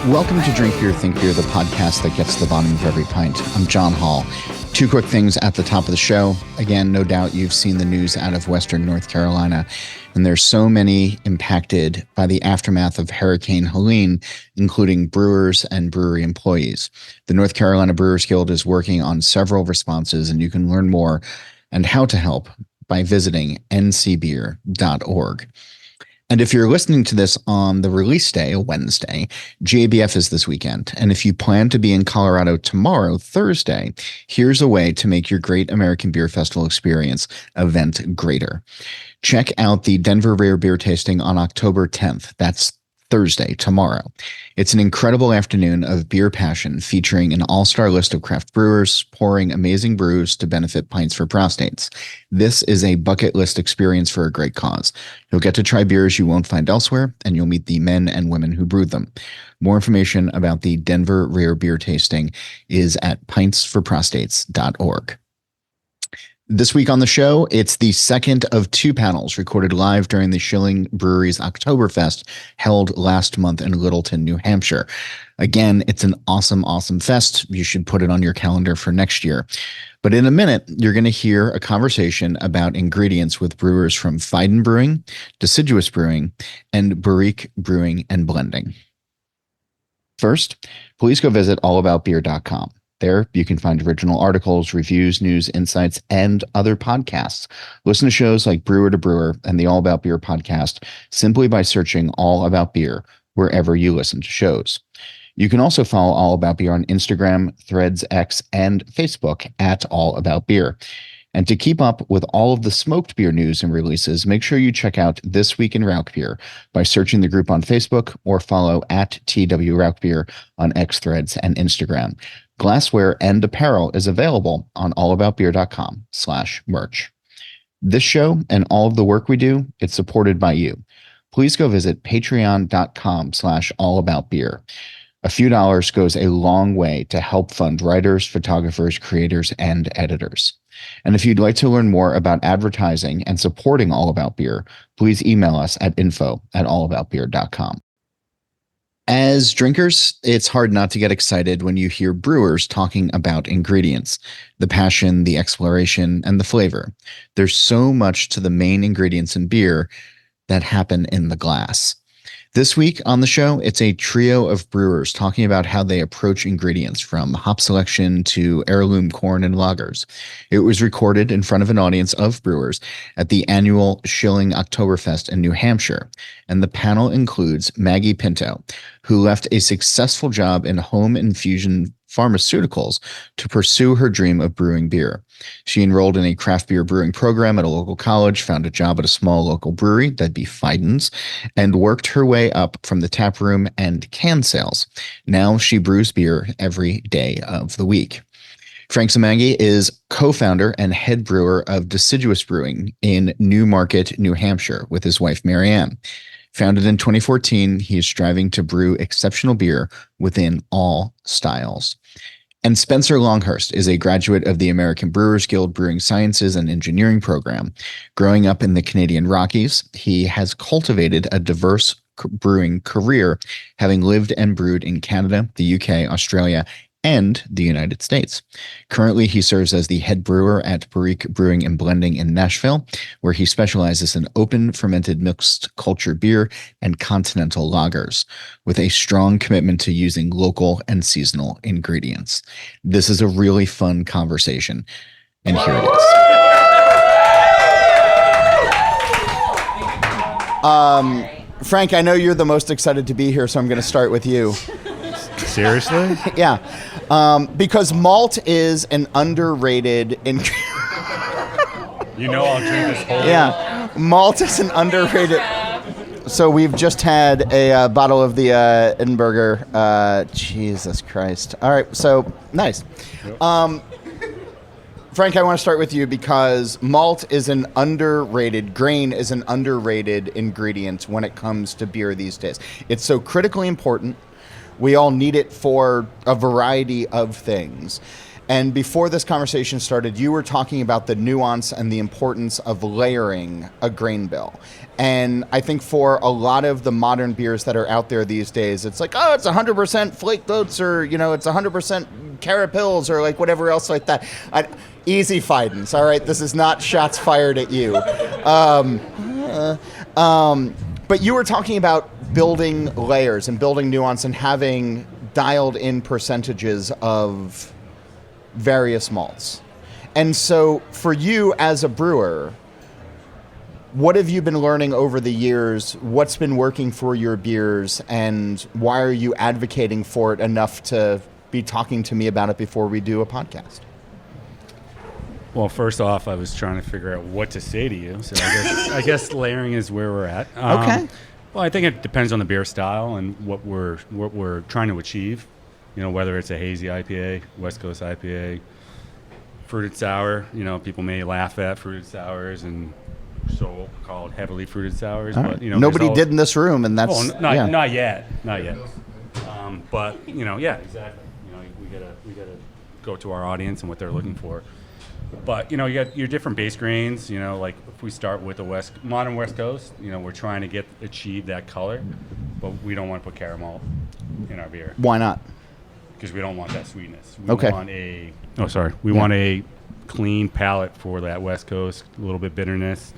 Welcome to Drink Beer, Think Beer, the podcast that gets to the bottom of every pint. I'm John Hall. Two quick things at the top of the show. Again, no doubt you've seen the news out of Western North Carolina, and there's so many impacted by the aftermath of Hurricane Helene, including brewers and brewery employees. The North Carolina Brewers Guild is working on several responses, and you can learn more and how to help by visiting ncbeer.org. And if you're listening to this on the release day, Wednesday, GABF is this weekend. And if you plan to be in Colorado tomorrow, Thursday, here's a way to make your Great American Beer Festival experience event greater. Check out the Denver Rare Beer Tasting on October 10th. That's Thursday, tomorrow. It's an incredible afternoon of beer passion featuring an all-star list of craft brewers pouring amazing brews to benefit Pints for Prostates. This is a bucket list experience for a great cause. You'll get to try beers you won't find elsewhere, and you'll meet the men and women who brewed them. More information about the Denver Rare Beer Tasting is at pintsforprostates.org. This week on the show, it's the second of two panels recorded live during the Schilling Brewery's Oktoberfest held last month in Littleton, New Hampshire. Again, it's an awesome fest. You should put it on your calendar for next year. But in a minute, you're going to hear a conversation about ingredients with brewers from Fidens Brewing, Deciduous Brewing, and Brewing and Blending. First, please go visit allaboutbeer.com. There, you can find original articles, reviews, news, insights, and other podcasts. Listen to shows like Brewer to Brewer and the All About Beer podcast simply by searching All About Beer wherever you listen to shows. You can also follow All About Beer on Instagram, Threads, X, and Facebook at All About Beer. And to keep up with all of the smoked beer news and releases, make sure you check out This Week in Rauch Beer by searching the group on Facebook or follow at TW Rauch Beer on X, Threads, and Instagram. Glassware and apparel is available on allaboutbeer.com/merch. This show and all of the work we do, it's supported by you. Please go visit patreon.com/allaboutbeer. A few dollars goes a long way to help fund writers, photographers, creators, and editors. And if you'd like to learn more about advertising and supporting All About Beer, please email us at info@allaboutbeer.com. As drinkers, it's hard not to get excited when you hear brewers talking about ingredients, the passion, the exploration, and the flavor. There's so much to the main ingredients in beer that happen in the glass. This week on the show, it's a trio of brewers talking about how they approach ingredients from hop selection to heirloom corn and lagers. It was recorded in front of an audience of brewers at the annual Schilling Oktoberfest in New Hampshire. And the panel includes Maggie Pinto, who left a successful job in home infusion pharmaceuticals to pursue her dream of brewing beer. She enrolled in a craft beer brewing program at a local college, found a job at a small local brewery, that'd be Fidens, and worked her way up from the taproom and can sales. Now she brews beer every day of the week. Frank Zagami is co-founder and head brewer of Deciduous Brewing in Newmarket, New Hampshire, with his wife, Maryann. Founded in 2014, he is striving to brew exceptional beer within all styles. And Spencer Longhurst is a graduate of the American Brewers Guild Brewing Sciences and Engineering program. Growing up in the Canadian Rockies, he has cultivated a diverse brewing career, having lived and brewed in Canada, the UK, Australia, and the United States. Currently, he serves as the head brewer at Brewing and Blending in Nashville, where he specializes in open fermented mixed culture beer and continental lagers, with a strong commitment to using local and seasonal ingredients. This is a really fun conversation, and here it is. Frank, I know you're the most excited to be here, so I'm going to start with you. Seriously? Yeah. Because malt is an underrated You know I'll drink this whole... Yeah. Malt is an underrated... So we've just had a bottle of the Edinburgher. Jesus Christ. All right. So, nice. Yep. Frank, I want to start with you because malt is an underrated, grain is an underrated ingredient when it comes to beer these days. It's so critically important. We all need it for a variety of things. And before this conversation started, you were talking about the nuance and the importance of layering a grain bill. And I think for a lot of the modern beers that are out there these days, it's like, oh, it's 100% flake oats, or, you know, it's 100% carrot pills, or like whatever else like that. Easy, Fidens. All right, this is not shots fired at you. But you were talking about building layers and building nuance and having dialed in percentages of various malts. And so for you as a brewer, what have you been learning over the years? What's been working for your beers, and why are you advocating for it enough to be talking to me about it before we do a podcast? Well, first off, I was trying to figure out what to say to you. So I guess layering is where we're at. Okay. Well, I think it depends on the beer style and what we're trying to achieve. You know, whether it's a hazy IPA, West Coast IPA, fruited sour. You know, people may laugh at fruited sours and so-called heavily fruited sours, Right. But you know, nobody did in this room, and that's not yet. But you know, yeah, exactly. You know, we gotta go to our audience and what they're looking for. But you know, you got your different base grains. You know, like if we start with the modern West Coast, you know, we're trying to achieve that color, but we don't want to put caramel in our beer. Why not? Because we don't want that sweetness. We Okay. want a clean palate for that West Coast, a little bit bitterness.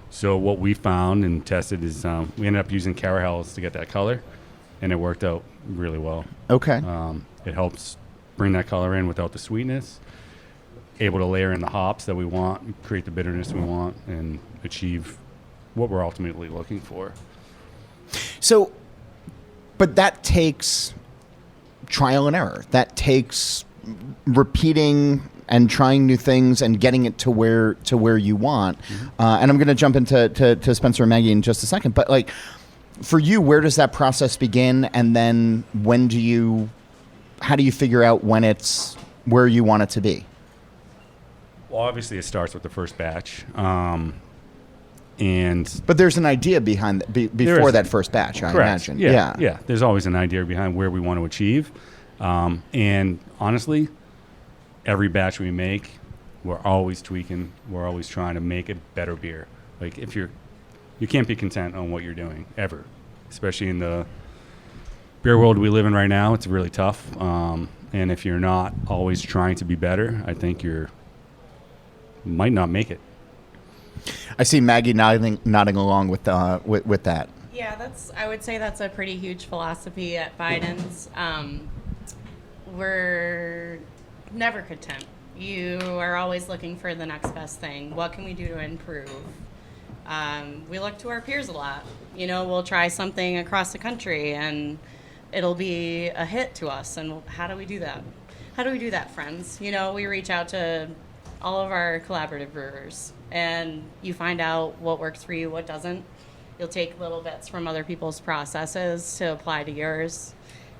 So what we found and tested is we ended up using Carahels to get that color, and it worked out really well. Okay. It helps bring that color in without the sweetness, able to layer in the hops that we want, create the bitterness we want, and achieve what we're ultimately looking for. So, but that takes trial and error. That takes repeating and trying new things and getting it to where you want. Mm-hmm. And I'm going to jump into to Spencer and Maggie in just a second. But like, for you, where does that process begin? And then how do you figure out when it's where you want it to be? Well, obviously it starts with the first batch. But there's an idea behind before that first batch, I imagine. Yeah. There's always an idea behind where we want to achieve. And honestly, every batch we make, we're always tweaking. We're always trying to make a better beer. Like you can't be content on what you're doing ever, especially in the beer world we live in right now. It's really tough. And if you're not always trying to be better, I think you might not make it. I see Maggie nodding along with that. Yeah, I would say that's a pretty huge philosophy at Fidens. We're never content. You are always looking for the next best thing. What can we do to improve? We look to our peers a lot. You know, we'll try something across the country and it'll be a hit to us. And how do we do that? How do we do that, friends? You know, we reach out to all of our collaborative brewers, and you find out what works for you, what doesn't. You'll take little bits from other people's processes to apply to yours.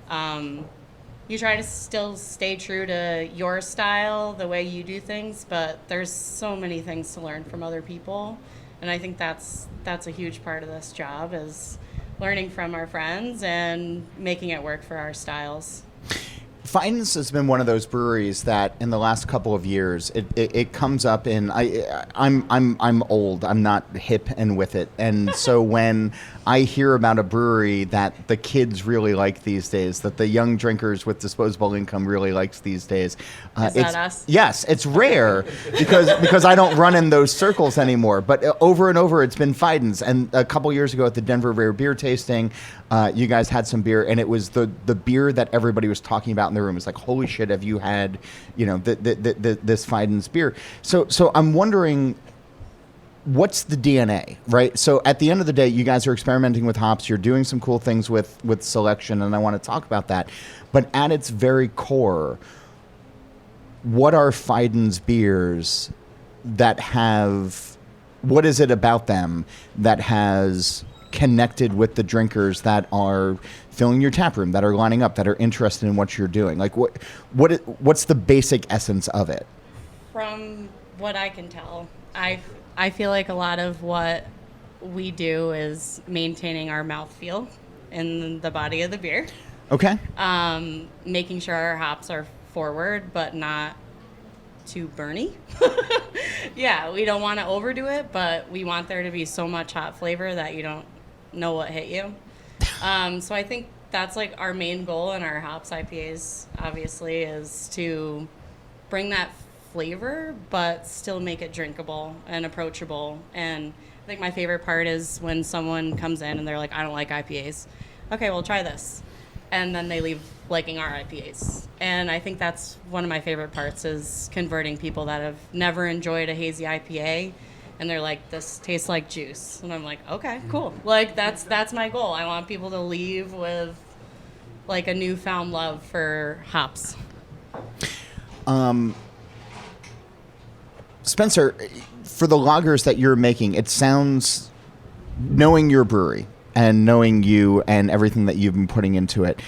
You try to still stay true to your style, the way you do things, but there's so many things to learn from other people. And I think that's a huge part of this job, is learning from our friends and making it work for our styles. Fidens has been one of those breweries that in the last couple of years it comes up in I'm old, I'm not hip and with it, and so when I hear about a brewery that the kids really like these days, that the young drinkers with disposable income really likes these days, Is that us? Yes, it's rare because I don't run in those circles anymore. But over and over, it's been Fidens. And a couple years ago at the Denver Rare Beer Tasting, you guys had some beer, and it was the beer that everybody was talking about in the room. It's like, holy shit, have you had, this Fidens beer? So I'm wondering, what's the DNA, right? So at the end of the day, you guys are experimenting with hops. You're doing some cool things with selection, and I want to talk about that. But at its very core, what are Fidens beers that what is it about them that has connected with the drinkers that are filling your tap room, that are lining up, that are interested in what you're doing? Like, what's the basic essence of it? From what I can tell, I feel like a lot of what we do is maintaining our mouthfeel in the body of the beer. Okay. Making sure our hops are forward, but not too burny. Yeah, we don't want to overdo it, but we want there to be so much hop flavor that you don't know what hit you. So I think that's like our main goal in our hops IPAs, obviously, is to bring that flavor, but still make it drinkable and approachable. And I think my favorite part is when someone comes in and they're like, I don't like IPAs. Okay, well, try this. And then they leave liking our IPAs. And I think that's one of my favorite parts, is converting people that have never enjoyed a hazy IPA. And they're like, this tastes like juice. And I'm like, okay, cool. Like, that's my goal. I want people to leave with like a newfound love for hops. Spencer, for the lagers that you're making, it sounds, knowing your brewery and knowing you and everything that you've been putting into it,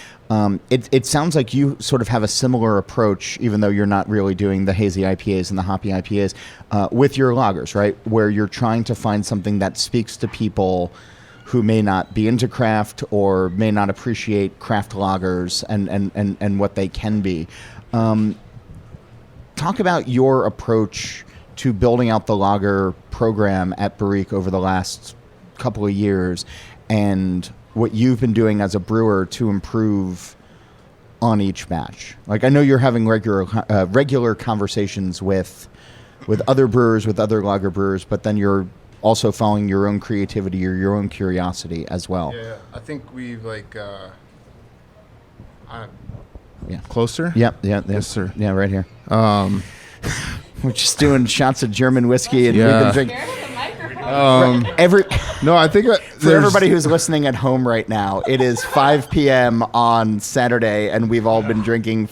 it sounds like you sort of have a similar approach, even though you're not really doing the hazy IPAs and the hoppy IPAs, with your lagers, right? Where you're trying to find something that speaks to people who may not be into craft or may not appreciate craft lagers and what they can be. Talk about your approach to building out the lager program at Brewer over the last couple of years, and what you've been doing as a brewer to improve on each batch. Like, I know you're having regular conversations with other brewers, with other lager brewers, but then you're also following your own creativity or your own curiosity as well. Yeah, I think we've closer. Yep. Yes, sir. Yeah, right here. We're just doing shots of German whiskey, and we've been drinking. No, I think For everybody who's listening at home right now, it is 5 p.m. on Saturday, and we've all been drinking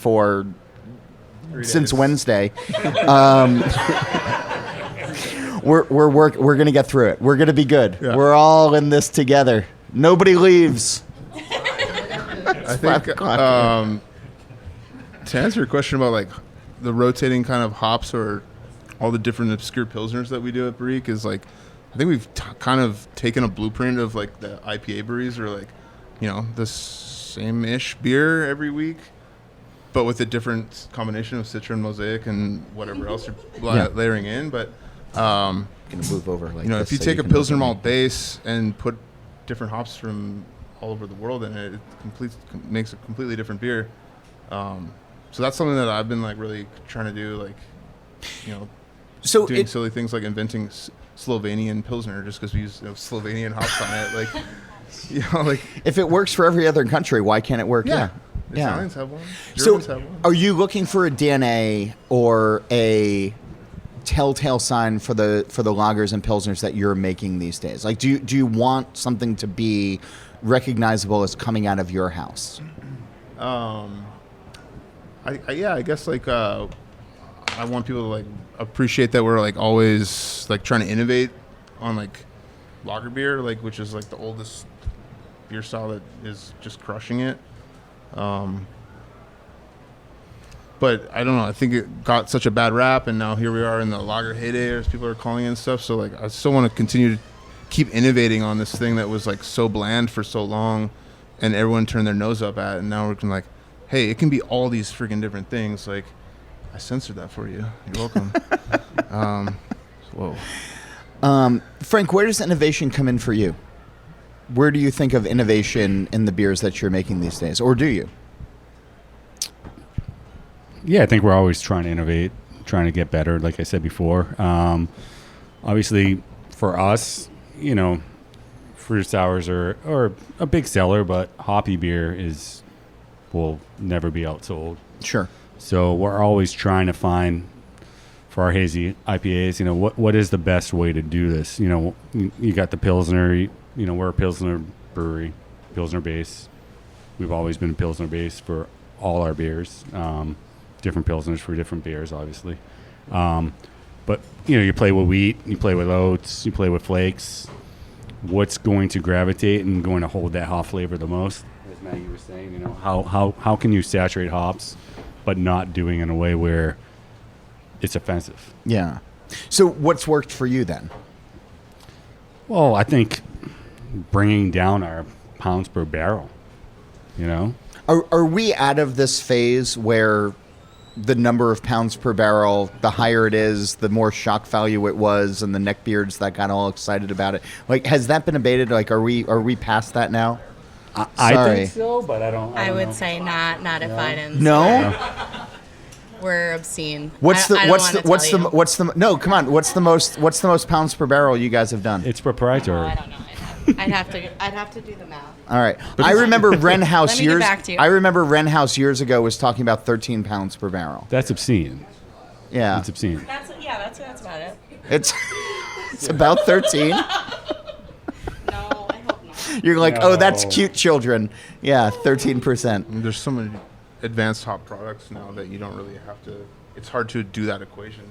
since Wednesday. We're gonna get through it. We're gonna be good. Yeah. We're all in this together. Nobody leaves. I think to answer your question about like the rotating kind of hops or all the different obscure pilsners that we do at Brewer is like, I think we've kind of taken a blueprint of like the IPA breweries, or like, you know, the same-ish beer every week, but with a different combination of Citra and Mosaic and whatever else you're layering in. But gonna move over like, you know, if you take a Pilsner malt base and put different hops from all over the world in it, makes a completely different beer. So that's something that I've been like really trying to do, like, you know, doing silly things like inventing Slovenian Pilsner just because we use Slovenian hops on it. Like, you know, like, if it works for every other country, why can't it work? Yeah. Yeah. Italians have one. Germans have one. Are you looking for a DNA or a telltale sign for the lagers and pilsners that you're making these days? Like, do you want something to be recognizable as coming out of your house? I guess like I want people to like appreciate that we're like always like trying to innovate on like lager beer, like, which is like the oldest beer style that is just crushing it. But I don't know. I think it got such a bad rap, and now here we are in the lager heyday, as people are calling it and stuff. So like, I still want to continue to keep innovating on this thing that was like so bland for so long, and everyone turned their nose up at. And now we're like, hey, it can be all these freaking different things. Like, I censored that for you. You're welcome. Whoa. Frank, where does innovation come in for you? Where do you think of innovation in the beers that you're making these days, or do you? Yeah, I think we're always trying to innovate, trying to get better, like I said before. Obviously, for us, you know, fruit sours are a big seller, but hoppy beer will never be outsold. Sure. So we're always trying to find, for our hazy IPAs, you know, what is the best way to do this? You know, you got the Pilsner, you know, we're a Pilsner brewery, Pilsner base. We've always been a Pilsner base for all our beers. Different Pilsners for different beers, obviously. But, you know, you play with wheat, you play with oats, you play with flakes. What's going to gravitate and going to hold that hop flavor the most? As Maggie was saying, you know, how can you saturate hops, but not doing it in a way where it's offensive? Yeah. So what's worked for you then? Well, I think bringing down our pounds per barrel, you know? Are we out of this phase where the number of pounds per barrel, the higher it is, the more shock value it was, and the neckbeards that got all excited about it. Like, has that been abated? Like, are we past that now? I think so, but I don't. I would know. say not at Fidens. No. We're obscene. What's the no? Come on. What's the most pounds per barrel you guys have done? It's proprietary. I don't know. I'd have to do the math. All right. I remember Wren House Let me get back to you. I remember Wren House years ago was talking about 13 pounds per barrel. That's obscene. Yeah. It's obscene. That's about it. It's about 13. No, I hope not. You're like, No. oh, that's cute, children. Yeah, 13%. There's so many advanced hop products now that you don't really have to. It's hard to do that equation.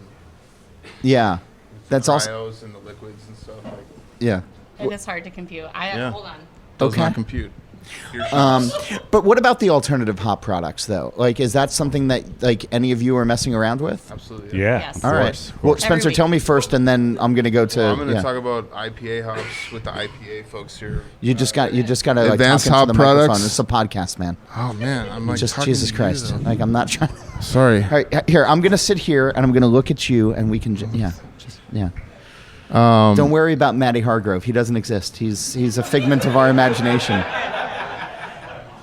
Yeah, With that's the also cryos and the liquids and stuff. Like, yeah. It is hard to compute. Yeah. Hold on. does Okay. not compute. But what about the alternative hop products, though? Like, is that something that like any of you are messing around with? Absolutely. Yeah. Yes. Of All right. course, of Well, course. Spencer, Every tell week. me first, and then I'm going to go to. Well, I'm going to yeah. talk about IPA hops with the IPA folks here. You just got to like Advanced talk into hop the microphone. products. It's a podcast, man. Oh man, I'm like Just talking Jesus to you, Christ. though. Like, I'm not trying. Sorry. All right, here, I'm going to sit here and I'm going to look at you, and we can yeah. Don't worry about Matty Hargrove. He doesn't exist. He's a figment of our imagination.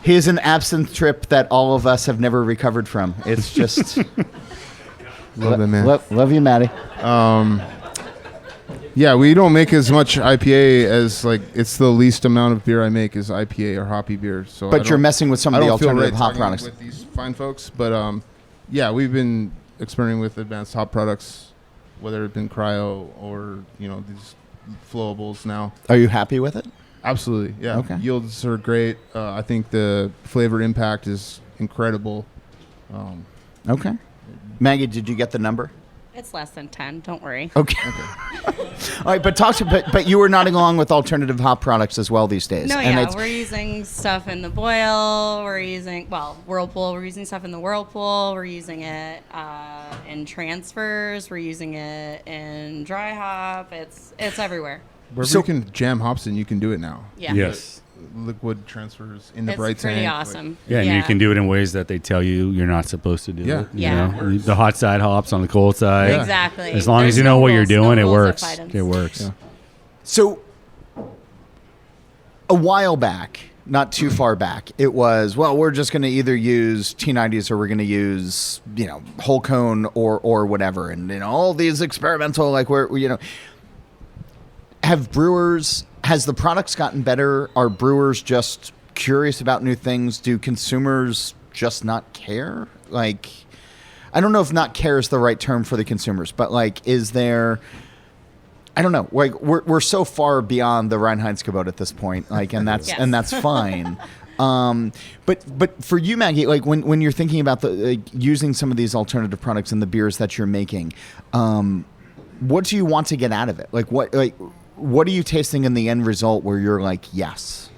He is an absinthe trip that all of us have never recovered from. It's just Love it, man. Love you, Matty. Yeah, we don't make as much IPA as like it's the least amount of beer I make is IPA or hoppy beer. So, But you're messing with some of I the don't feel alternative right hop talking products. with these fine folks. But yeah, we've been experimenting with advanced hop products, whether it's been cryo or these flowables now. Are you happy with it? Absolutely, yeah. Okay. Yields are great. I think the flavor impact is incredible. Okay. Maggie, did you get the number? It's less than 10. Don't worry. Okay. All right, but you were nodding along with alternative hop products as well these days. No, And yeah, it's- we're using stuff in the boil. We're using Whirlpool. We're using stuff in the Whirlpool. We're using it in transfers. We're using it in dry hop. It's everywhere. Wherever you can jam hops in, you can do it now. Yeah. Yes. Liquid transfers in the It's bright pretty tank. awesome. Yeah, and you can do it in ways that they tell you you're not supposed to do Yeah. it. Yeah. know? The hot side hops on the cold side. Yeah. Exactly. As long as There's you know no what you're rules- no doing, it rules at works. Fidens. It works. Yeah. So a while back, not too far back, it was, well, we're just going to either use T90s or we're going to use, whole cone or whatever. And, all these experimental, like has the products gotten better? Are brewers just curious about new things? Do consumers just not care? Like, I don't know if not care is the right term for the consumers, but like, is there, I don't know. Like we're so far beyond the Reinheitsgebot at this point. Like, and that's Yes. and that's fine. But for you, Maggie, like when you're thinking about using some of these alternative products in the beers that you're making, what do you want to get out of it? What are you tasting in the end result where you're like, yes?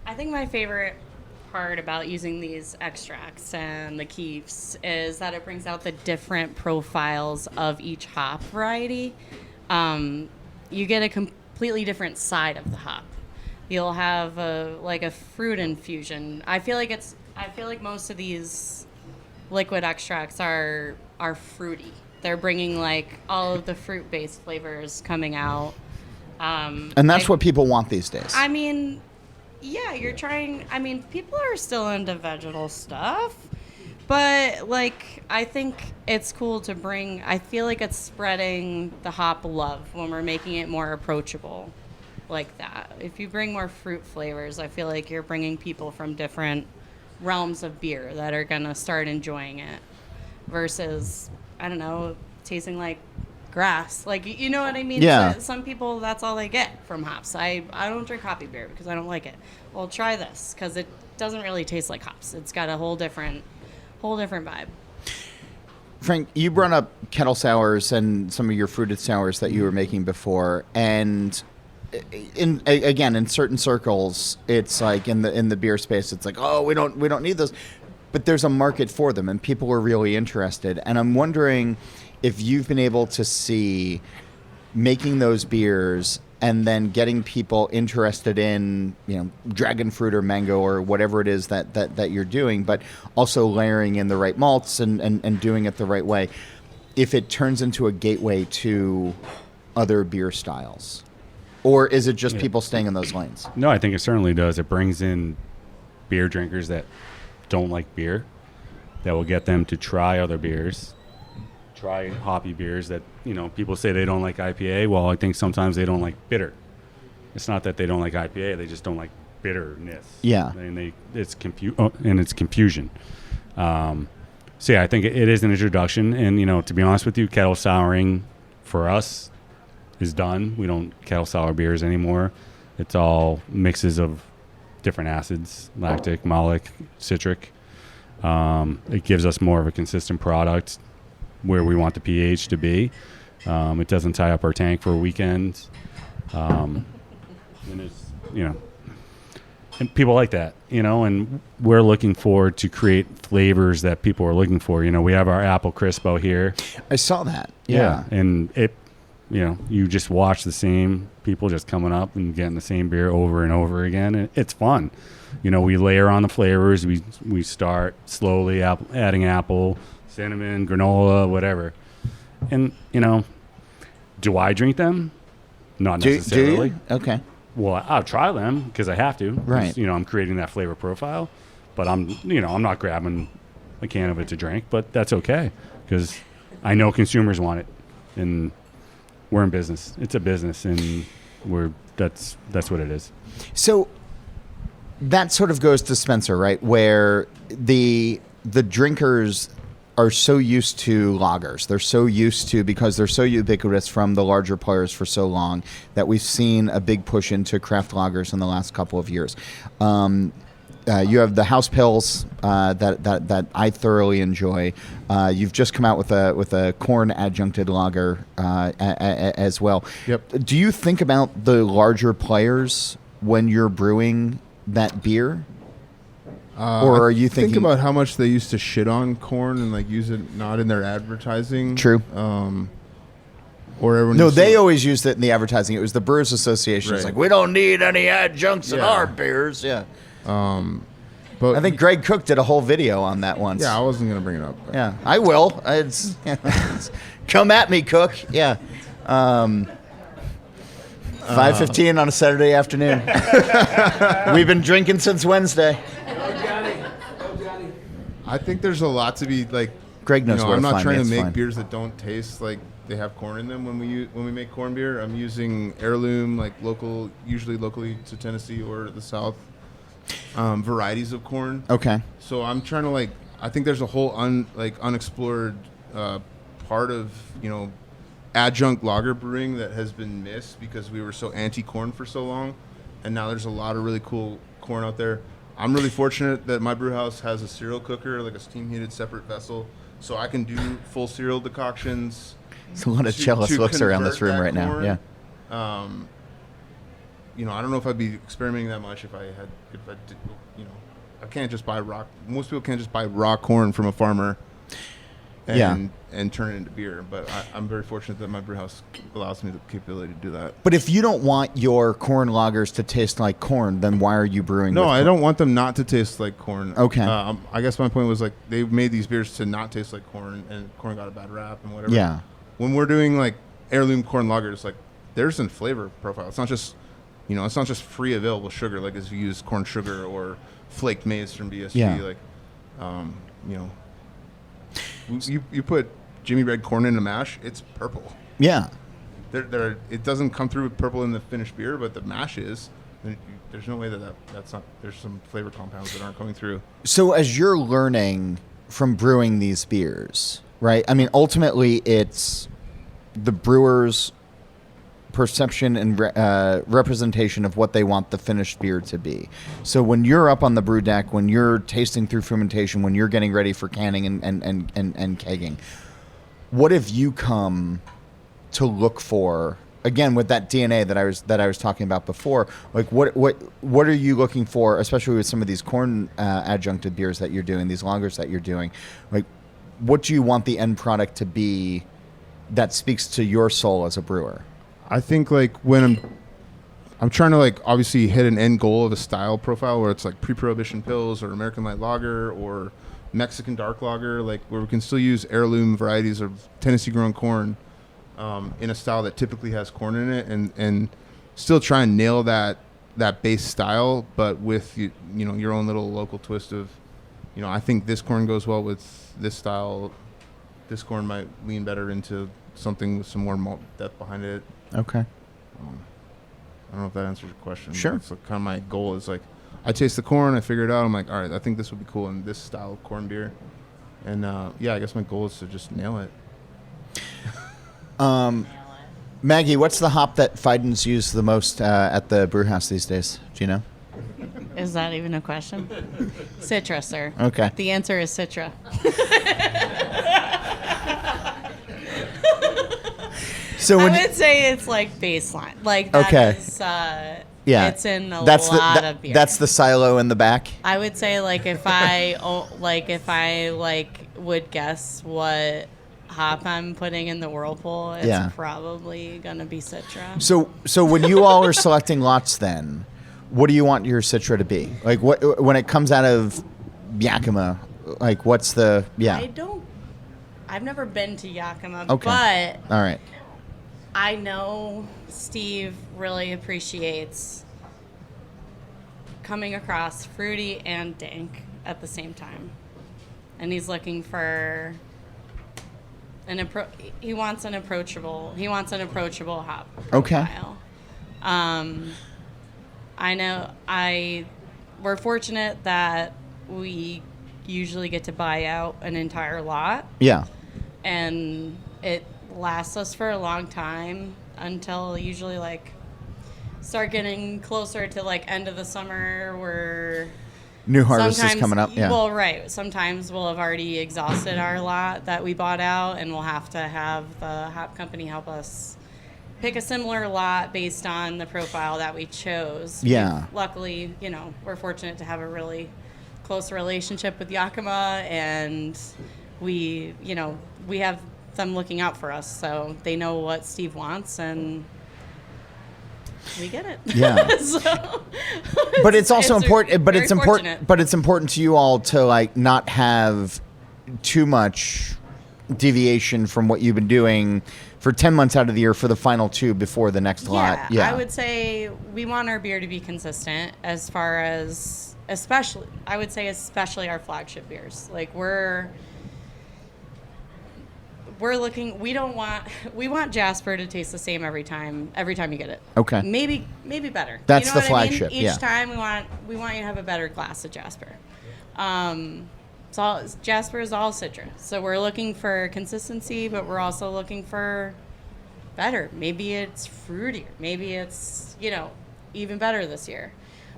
I think my favorite part about using these extracts and the keefs is that it brings out the different profiles of each hop variety. You get a completely different side of the hop. You'll have a fruit infusion. I feel like most of these liquid extracts are fruity. They're bringing like all of the fruit-based flavors coming out. And that's what people want these days. I mean, yeah, people are still into vegetal stuff, but I think it's cool to I feel like it's spreading the hop love when we're making it more approachable like that. If you bring more fruit flavors, I feel like you're bringing people from different realms of beer that are going to start enjoying it versus, I don't know, tasting like grass. Like, you know what I mean? Yeah. So some people, that's all they get from hops. I don't drink hoppy beer because I don't like it. Well, try this because it doesn't really taste like hops. It's got a whole different vibe. Frank, you brought up kettle sours and some of your fruited sours that you were making before, and in certain circles, it's like in the beer space, it's like, oh, we don't need those, but there's a market for them, and people are really interested. And I'm wondering if you've been able to see making those beers and then getting people interested in, dragon fruit or mango or whatever it is that you're doing, but also layering in the right malts and doing it the right way, if it turns into a gateway to other beer styles? Or is it just people staying in those lanes? No, I think it certainly does. It brings in beer drinkers that don't like beer, that will get them to try other beers, try hoppy beers that, people say they don't like IPA. Well, I think sometimes they don't like bitter. It's not that they don't like IPA, they just don't like bitterness. Yeah. And it's confusion. So yeah, I think it is an introduction. And, to be honest with you, kettle souring for us is done. We don't kettle sour beers anymore. It's all mixes of different acids, lactic, malic, citric. It gives us more of a consistent product where we want the pH to be. It doesn't tie up our tank for a weekend. And it's, and people like that, and we're looking forward to create flavors that people are looking for. We have our apple crisp out here. I saw that. Yeah. And it, you just watch the same people just coming up and getting the same beer over and over again. And it's fun. We layer on the flavors. We start slowly adding apple, cinnamon, granola, whatever. And, do I drink them? Not necessarily. Do you? Okay. Well, I'll try them because I have to. Right. I'm creating that flavor profile. But I'm not grabbing a can of it to drink. But that's okay because I know consumers want it. And we're in business. It's a business, and that's what it is. So that sort of goes to Spencer, right? Where the drinkers are so used to lagers. They're so used to, because they're so ubiquitous from the larger players for so long, that we've seen a big push into craft lagers in the last couple of years. You have the house pills that I thoroughly enjoy. You've just come out with a corn adjuncted lager as well. Yep. Do you think about the larger players when you're brewing that beer? Or are you thinking about how much they used to shit on corn and use it not in their advertising? True. Or everyone. No, they always used it in the advertising. It was the Brewers Association. Right. It's like, we don't need any adjuncts in our beers. Yeah. But I think Greg Cook did a whole video on that once. Yeah, I wasn't gonna bring it up. Yeah, I will. It's come at me, Cook. Yeah. 5:15 on a Saturday afternoon. We've been drinking since Wednesday. I think there's a lot to be Greg knows where I'm to not find trying me. to make It's fine. beers that don't taste like they have corn in them when we make corn beer. I'm using heirloom, usually locally to Tennessee or the South, varieties of corn. Okay. So I'm trying to I think there's a whole unexplored part of adjunct lager brewing that has been missed because we were so anti-corn for so long, and now there's a lot of really cool corn out there. I'm really fortunate that my brew house has a cereal cooker, a steam heated separate vessel, so I can do full cereal decoctions. There's a lot of jealous looks around this room right now. Yeah. I don't know if I'd be experimenting that much if I did, I can't just buy most people can't just buy raw corn from a farmer and turn it into beer. But I'm very fortunate that my brew house allows me the capability to do that. But if you don't want your corn lagers to taste like corn, then why are you brewing? No, I don't want them not to taste like corn. Okay. I guess my point was they made these beers to not taste like corn, and corn got a bad rap and whatever. Yeah. When we're doing heirloom corn lagers, there's a flavor profile. It's not just it's not just free available sugar as you use corn sugar or flaked maize from BSG. Yeah. You put Jimmy Red corn in a mash, it's purple. Yeah. It doesn't come through with purple in the finished beer, but the mash is. There's no way that's not. There's some flavor compounds that aren't coming through. So as you're learning from brewing these beers, right? I mean, ultimately, it's the brewer's perception and representation of what they want the finished beer to be. So when you're up on the brew deck, when you're tasting through fermentation, when you're getting ready for canning and kegging, what have you come to look for? Again, with that DNA that I was talking about before, what are you looking for, especially with some of these corn adjuncted beers that you're doing, these lagers that you're doing? What do you want the end product to be that speaks to your soul as a brewer? I think like when I'm trying to like obviously hit an end goal of a style profile where it's like pre-prohibition pills or American light lager or Mexican dark lager, like where we can still use heirloom varieties of Tennessee grown corn in a style that typically has corn in it, and still try and nail that base style, but with your own little local twist of, I think this corn goes well with this style. This corn might lean better into something with some more malt depth behind it. Okay. I don't know if that answers your question. Sure. It's like kind of my goal is like, I taste the corn, I figure it out. I'm like, all right, I think this would be cool in this style of corn beer. And I guess my goal is to just nail it. Maggie, what's the hop that Fidens use the most at the brew house these days? Do you know? Is that even a question? Citra, sir. Okay. The answer is Citra. So I would say it's like baseline. Like that is, yeah, it's in a lot of beer. That's the silo in the back. I would say like if I would guess what hop I'm putting in the whirlpool, it's probably gonna be Citra. So when you all are selecting lots, then what do you want your Citra to be? Like what when it comes out of Yakima? Like what's the I've never been to Yakima, okay. But all right. I know Steve really appreciates coming across fruity and dank at the same time. And he's looking for he wants an approachable hop profile. Okay. I know we're fortunate that we usually get to buy out an entire lot. Yeah. And it lasts us for a long time until usually like start getting closer to like end of the summer where new harvest is coming up. Yeah. Well, right. Sometimes we'll have already exhausted our lot that we bought out, and we'll have to have the hop company help us pick a similar lot based on the profile that we chose. Yeah. Luckily, we're fortunate to have a really close relationship with Yakima, and we have them looking out for us, so they know what Steve wants, and we get it. Yeah. But it's also important. But it's important. Fortunate. But it's important to you all to like not have too much deviation from what you've been doing for 10 months out of the year for the final two before the next lot. Yeah. I would say we want our beer to be consistent as far as especially our flagship beers. Like we're looking. We want Jasper to taste the same every time you get it. Okay. Maybe better. That's the flagship. I mean? Each time we want you to have a better glass of Jasper. Jasper is all Citra. So we're looking for consistency, but we're also looking for better. Maybe it's fruitier. Maybe it's even better this year.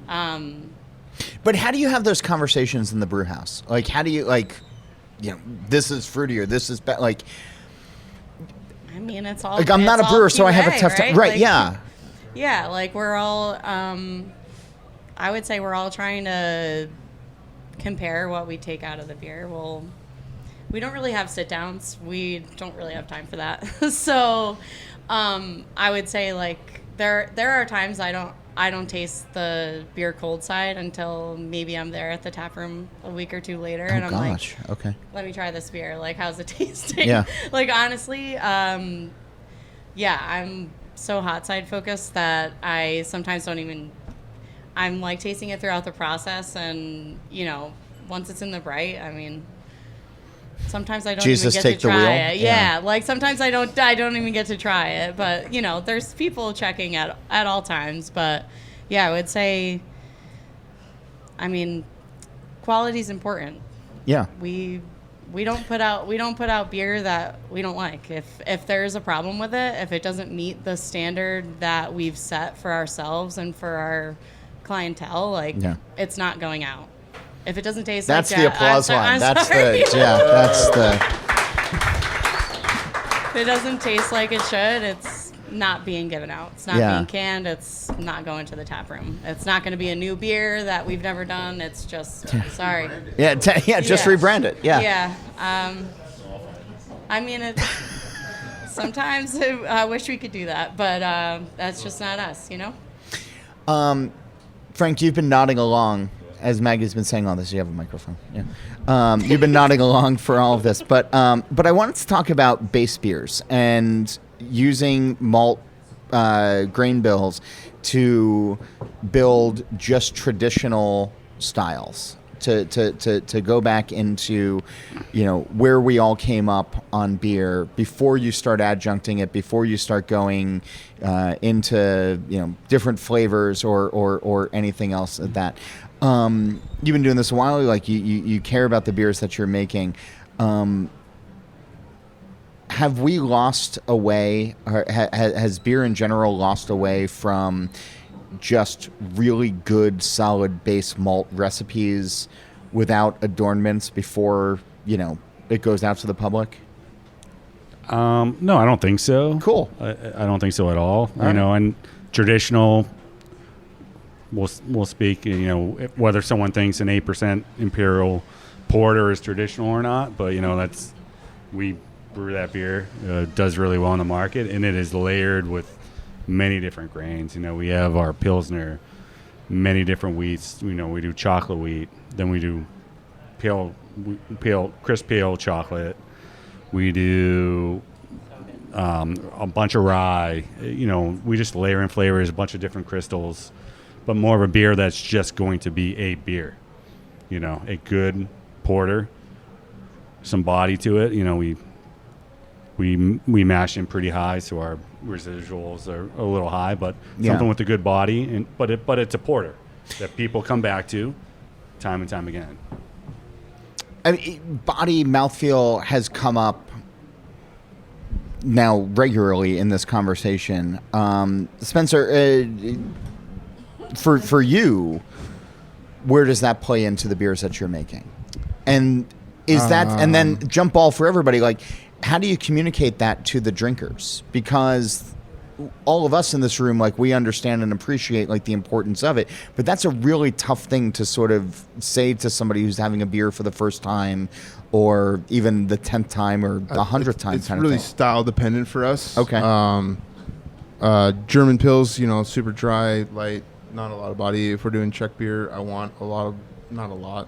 But how do you have those conversations in the brew house? Like, how do you this is fruitier. This is better. Like, I mean, it's all. Like, I'm not a brewer, so I have a tough time. Right? Like, yeah. Yeah, like we're all. I would say we're all trying to compare what we take out of the beer. Well, we don't really have sit downs. We don't really have time for that. So, I would say like there are times I don't taste the beer cold side until maybe I'm there at the tap room a week or two later, and I'm like, okay, let me try this beer. Like, how's it tasting? Yeah. Like, honestly, I'm so hot side focused that I sometimes don't even. I'm like tasting it throughout the process, and once it's in the bright, I mean, sometimes I don't even get to try it. Yeah, like sometimes I don't even get to try it. But there's people checking at all times. But yeah, I would say, I mean, quality is important. Yeah. We don't put out beer that we don't like. If there's a problem with it, if it doesn't meet the standard that we've set for ourselves and for our clientele, like it's not going out. If it doesn't taste that's like the applause line. That's sorry. that's the. If it doesn't taste like it should, it's not being given out. It's not being canned. It's not going to the tap room. It's not going to be a new beer that we've never done. It's just sorry. Yeah, just rebrand it. Yeah. Yeah. I mean, Sometimes I wish we could do that, but that's just not us, you know? Frank, you've been nodding along as Maggie's been saying all this. You have a microphone. Yeah. You've been nodding along for all of this, but I wanted to talk about base beers and using malt grain bills to build just traditional styles. To go back into, where we all came up on beer before you start adjuncting it, before you start going into different flavors or anything else like that. You've been doing this a while. Like you care about the beers that you're making. Have we lost away? Or has beer in general lost away from just really good, solid base malt recipes without adornments before, it goes out to the public? No, I don't think so. Cool. I don't think so at all. All right. And traditional, we'll speak, whether someone thinks an 8% Imperial Porter is traditional or not, but, we brew that beer, does really well in the market, and it is layered with many different grains. We have our Pilsner, many different wheats. We do chocolate wheat, then we do crisp pale chocolate. We do a bunch of rye. We just layer in flavors, a bunch of different crystals, but more of a beer that's just going to be a beer. A good porter, some body to it. We mash in pretty high, so our residuals are a little high, but something with a good body. But it's a porter that people come back to time and time again. I mean, body, mouthfeel has come up now regularly in this conversation. Spencer, for you, where does that play into the beers that you're making? And is that, and then jump ball for everybody, like, how do you communicate that to the drinkers? Because all of us in this room, like, we understand and appreciate, like, the importance of it, but that's a really tough thing to sort of say to somebody who's having a beer for the first time, or even the 10th time or the 100th time. It's really style dependent for us. Okay. German pills, super dry, light, not a lot of body. If we're doing Czech beer, I want not a lot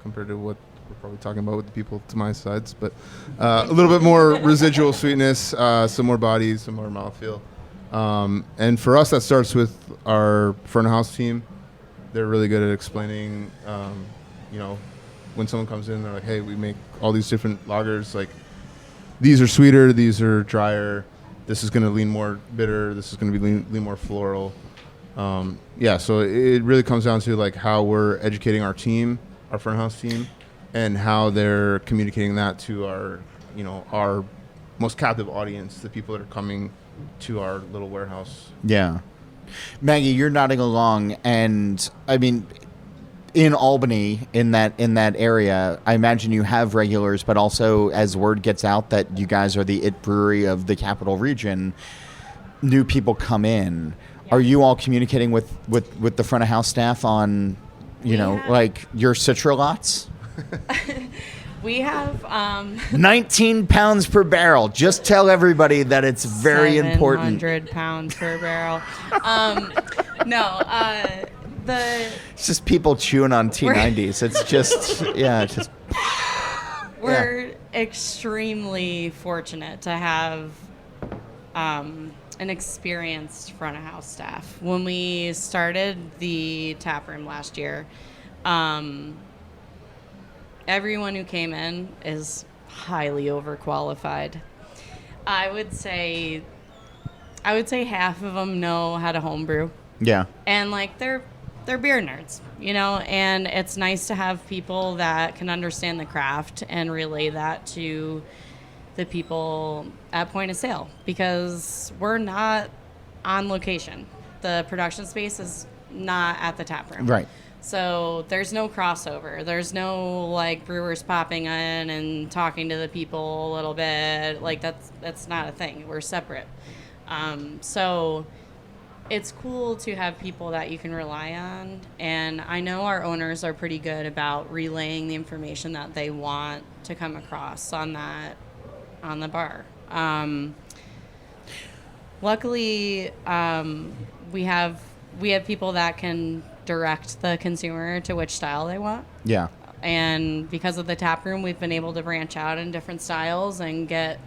compared to what we're probably talking about with the people to my sides, but a little bit more residual sweetness, some more body, some more mouthfeel. And for us, that starts with our front of house team. They're really good at explaining, when someone comes in, they're like, hey, we make all these different lagers. Like, these are sweeter, these are drier. This is going to lean more bitter. This is going to be lean more floral. So it really comes down to, like, how we're educating our team, our front of house team, and how they're communicating that to our most captive audience, the people that are coming to our little warehouse. Yeah. Maggie, you're nodding along, and I mean, in Albany, in that area, I imagine you have regulars, but also as word gets out that you guys are the it brewery of the capital region, new people come in. Yeah. Are you all communicating with the front of house staff on, like your Citra lots? We have 19 pounds per barrel. Just tell everybody that it's very important. 700 pounds per barrel. It's just people chewing on T90s. It's just, We're extremely fortunate to have an experienced front of house staff. When we started the taproom last year, everyone who came in is highly overqualified. I would say half of them know how to homebrew. Yeah. And like they're beer nerds, and it's nice to have people that can understand the craft and relay that to the people at point of sale, because we're not on location. The production space is not at the taproom. Right. So there's no crossover. There's no like brewers popping in and talking to the people a little bit. Like that's not a thing. We're separate. So it's cool to have people that you can rely on. And I know our owners are pretty good about relaying the information that they want to come across on the bar. Luckily, we have people that can direct the consumer to which style they want. Yeah. And because of the tap room, we've been able to branch out in different styles and get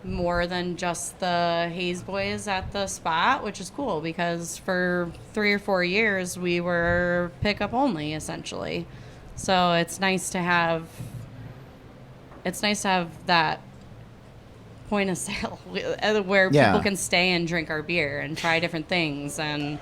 more than just the Haze Boys at the spot, which is cool because for 3 or 4 years we were pickup only essentially. So it's nice to have that point of sale where Yeah. people can stay and drink our beer and try different things. And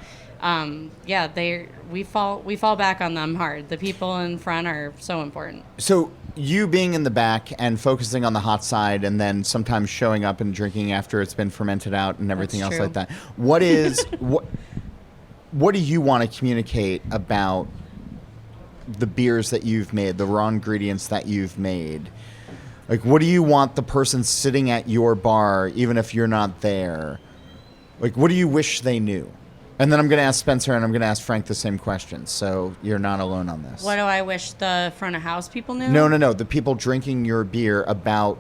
we fall back on them hard. The people in front are so important. So you being in the back and focusing on the hot side and then sometimes showing up and drinking after it's been fermented out and everything That's else true. like that. What is what do you want to communicate about the beers that you've made, the raw ingredients that you've made? Like, what do you want the person sitting at your bar, even if you're not there? Like, what do you wish they knew? And then I'm going to ask Spencer and I'm going to ask Frank the same question, so you're not alone on this. What do I wish the front of house people knew? No. The people drinking your beer about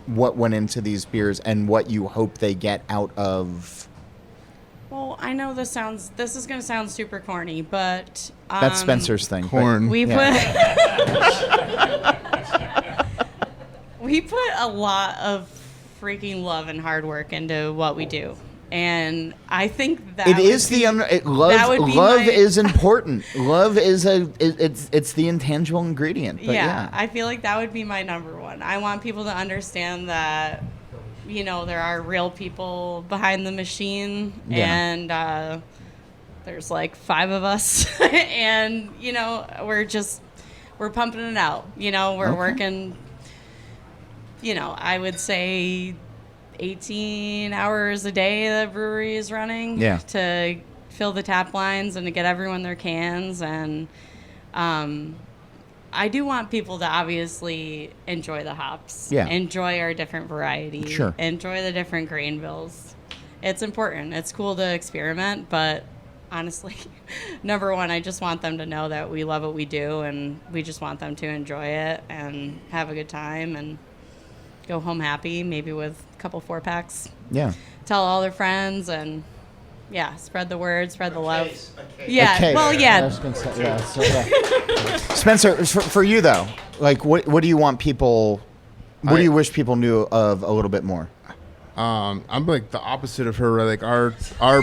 what went into these beers and what you hope they get out of. Well, I know this is going to sound super corny, but That's Spencer's thing. but- Corn. We Yeah. put we put a lot of freaking love and hard work into what we do, and I think that It is love. that would be Love my- is important. Love is it's the intangible ingredient. But yeah. I feel like that would be my number one. I want people to understand that, there are real people behind the machine, Yeah. and there's like 5 of us, and we're pumping it out. We're Okay. working. I would say 18 hours a day the brewery is running to fill the tap lines and to get everyone their cans. And I do want people to obviously enjoy the hops, enjoy our different varieties, Sure. enjoy the different grain bills. It's important. It's cool to experiment, but honestly, number one, I just want them to know that we love what we do, and we just want them to enjoy it and have a good time and go home happy, maybe with a couple 4-packs. Yeah. Tell all their friends, and spread the word, spread the love. Yeah. Okay. Well, I yeah. was gonna say, yeah, so, yeah. Spencer, for you though, like what do you want people? What do you wish people knew of a little bit more? I'm like the opposite of her. Right? Like our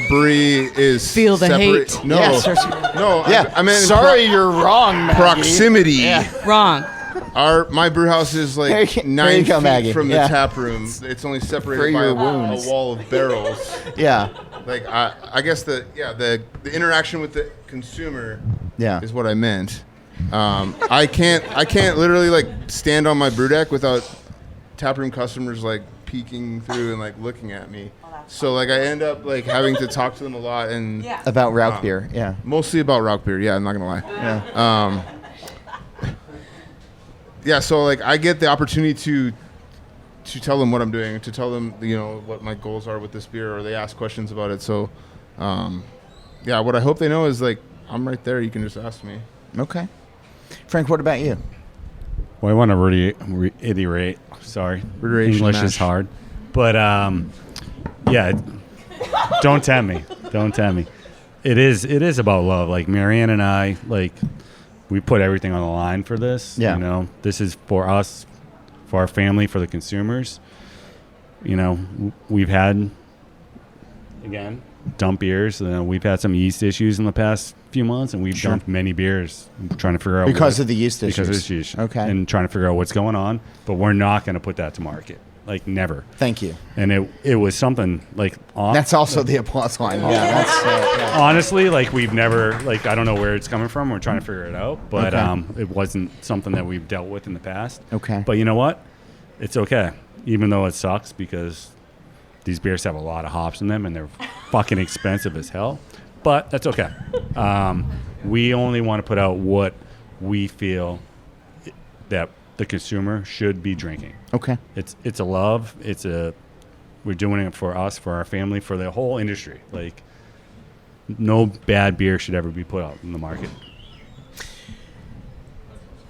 brewery is Feel the separate. hate. No, Yeah, sure. no. Yeah. I mean, sorry, you're wrong, Maggie. proximity. Yeah. Wrong. My brew house is There like you 9 go, feet Maggie. from the Yeah. tap room. It's only For separated by your a wounds. wall of barrels. Yeah. Like I guess the interaction with the consumer Yeah. is what I meant. I can't literally like stand on my brew deck without taproom customers like peeking through and like looking at me. So like I end up like having to talk to them a lot and About Rauch beer. Yeah. mostly about rock beer. Yeah, I'm not gonna lie. Yeah. Yeah, so like I get the opportunity to tell them what I'm doing, to tell them what my goals are with this beer, or they ask questions about it. So, what I hope they know is like I'm right there. You can just ask me. Okay. Frank, what about you? Well, I want to reiterate. Sorry, Reiteration English mash. is hard, but don't tempt me. Don't tempt me. It is about love. Like Maryann and I, like we put everything on the line for this. Yeah. This is for us, for our family, for the consumers. We've had again dump beers. We've had some yeast issues in the past few months, and we've dumped many beers trying to figure out Because of the yeast issues. because of the yeast. Okay. And trying to figure out what's going on, but we're not going to put that to market. Like never. Thank you. And it was something like That's also the applause line. Yeah. That's yeah. honestly, like we've never, like I don't know where it's coming from. We're trying to figure it out, but Okay. it wasn't something that we've dealt with in the past. Okay. But you know what? It's okay, even though it sucks because these beers have a lot of hops in them and they're fucking expensive as hell. But that's okay. We only want to put out what we feel that the consumer should be drinking. Okay. It's a love. We're doing it for us, for our family, for the whole industry. Like, no bad beer should ever be put out in the market.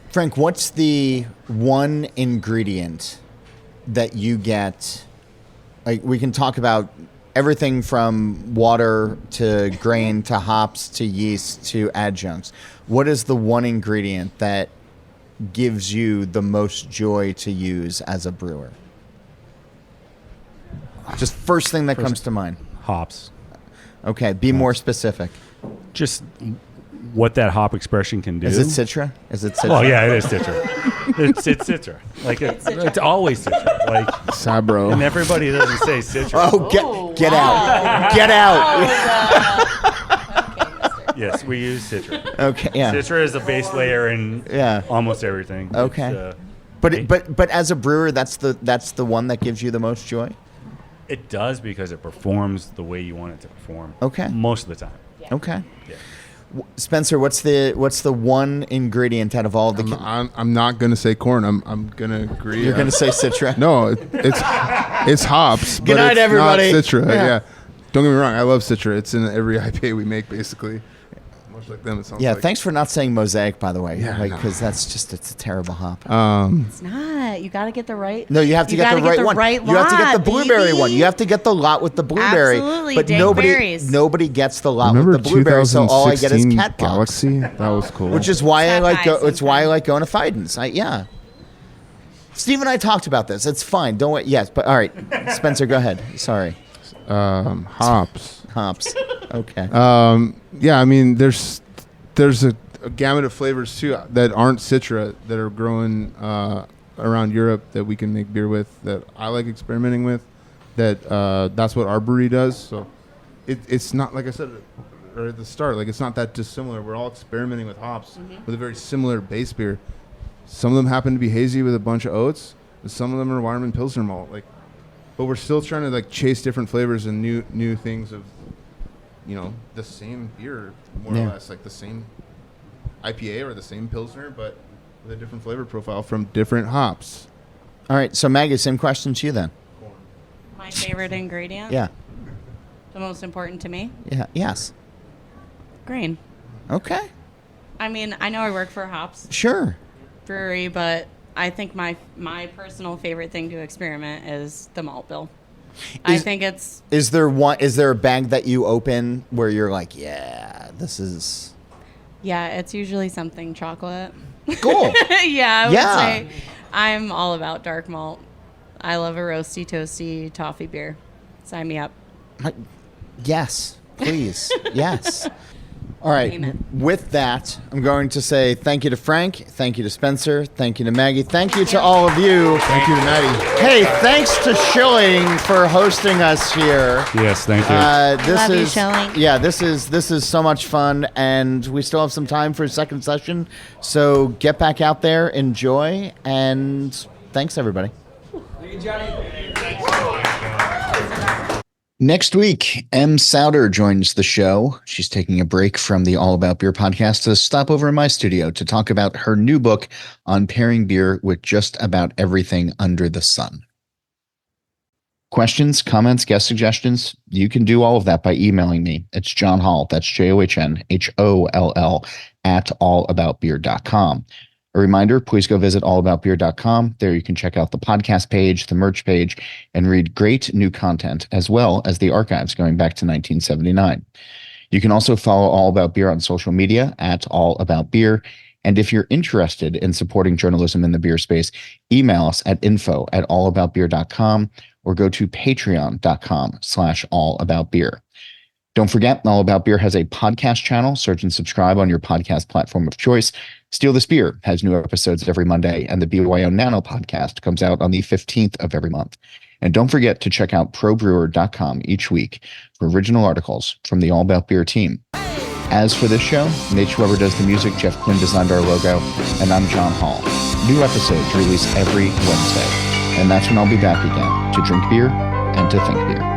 Frank, what's the one ingredient that you get? Like, we can talk about everything from water to grain to hops to yeast to adjuncts. What is the one ingredient that gives you the most joy to use as a brewer? Just first thing that comes to mind. Hops. Okay, be more specific. Just what that hop expression can do. Is it Citra? Is it Citra? Well, yeah, it is Citra. it's Citra. Like it's always Citra. Like Sabro. and everybody doesn't say Citra. Oh, get out. Get out. Okay, mister. Yes, we use Citra. Okay, yeah. Citra is a base layer in Yeah. almost everything. Okay. It's, But as a brewer, that's the one that gives you the most joy? it does because it performs the way you want it to perform. Okay. Most of the time. Okay. Yeah. Spencer, what's the one ingredient out of all the I'm not gonna say corn. I'm gonna agree. You're going to say Citra? No, it's hops. Good but night, it's everybody. Not Citra. Yeah. Yeah. Don't get me wrong. I love Citra. It's in every IPA we make, basically. Much like them, it sounds Yeah, like. thanks for not saying Mosaic, by the way. Yeah, because it's a terrible hop. It's not. You got to get the right. No, you have to get the right one. You have to get the blueberry one. You have to get the lot with the blueberry. Absolutely, But dank berries. nobody gets the lot Remember with the blueberry, so all I get is 2016 cat box. Galaxy? That was cool. Which is why It's I like going to Fidens. Yeah. Steve and I talked about this. It's fine. Don't wait. Yes, but all right. Spencer, go ahead. Sorry. hops. Hops. Okay. Yeah, I mean, there's a gamut of flavors too that aren't Citra that are growing around Europe that we can make beer with that I like experimenting with. That's what our brewery does. So it's not, like I said or at the start, like it's not that dissimilar. We're all experimenting with hops with a very similar base beer. Some of them happen to be hazy with a bunch of oats, and some of them are Weyermann Pilsner malt. But we're still trying to like chase different flavors and new things of, the same beer, more or less, like the same IPA or the same Pilsner, but with a different flavor profile from different hops. All right. So Maggie, same question to you then. My favorite ingredient. Yeah. The most important to me. Yeah. Yes. Grain. Okay. I mean, I know I work for a hops Sure. brewery, but I think my personal favorite thing to experiment is the malt bill. I think it's Is there a bag that you open where you're like, yeah, this is it's usually something chocolate. cool? Yeah, I would Yeah. say I'm all about dark malt. I love a roasty, toasty toffee beer. Sign me up. Yes, please. Yes. All right. Amen. With that, I'm going to say thank you to Frank, thank you to Spencer, thank you to Maggie, thank you to all of you. Thank you to Maddie. Hey, thanks to Schilling for hosting us here. Yes, thank you. This Love you, is Schilling. yeah. This is so much fun, and we still have some time for a second session. So get back out there, enjoy, and thanks everybody. Next week, M. Souter joins the show. She's taking a break from the All About Beer podcast to stop over in my studio to talk about her new book on pairing beer with just about everything under the sun. Questions, comments, guest suggestions? You can do all of that by emailing me. It's John Hall. That's JOHNHOLL at allaboutbeer.com. A reminder, please go visit allaboutbeer.com. There you can check out the podcast page, the merch page, and read great new content, as well as the archives going back to 1979. You can also follow All About Beer on social media at All About Beer. And if you're interested in supporting journalism in the beer space, email us at info@allaboutbeer.com or go to patreon.com/allaboutbeer. Don't forget, All About Beer has a podcast channel. Search and subscribe on your podcast platform of choice. Steal This Beer has new episodes every Monday, and the BYO Nano podcast comes out on the 15th of every month. And don't forget to check out probrewer.com each week for original articles from the All About Beer team. As for this show, Nate Schweber does the music, Jeff Quinn designed our logo, and I'm John Hall. New episodes released every Wednesday, and that's when I'll be back again to drink beer and to think beer.